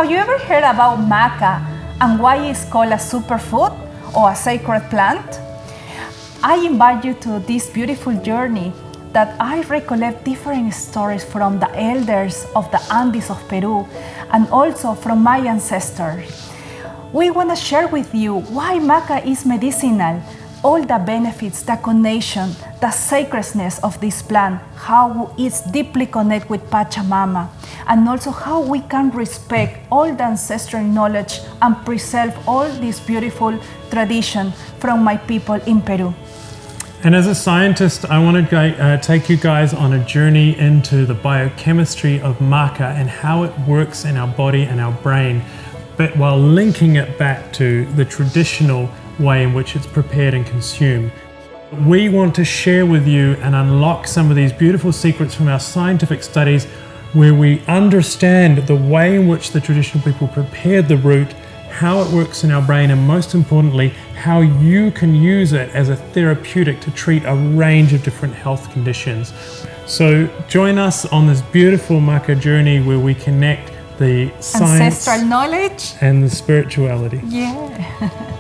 Have you ever heard about maca and why it's called a superfood or a sacred plant? I invite you to this beautiful journey that I recollect different stories from the elders of the Andes of Peru and also from my ancestors. We want to share with you why maca is medicinal, all the benefits, the connection, the sacredness of this plant, how it's deeply connected with Pachamama, and also how we can respect all the ancestral knowledge and preserve all this beautiful tradition from my people in Peru. And as a scientist, I want to take you guys on a journey into the biochemistry of maca and how it works in our body and our brain, but while linking it back to the traditional way in which it's prepared and consumed. We want to share with you and unlock some of these beautiful secrets from our scientific studies where we understand the way in which the traditional people prepared the root, how it works in our brain, and most importantly, how you can use it as a therapeutic to treat a range of different health conditions. So join us on this beautiful maca journey where we connect the science, ancestral knowledge, and the spirituality. Yeah.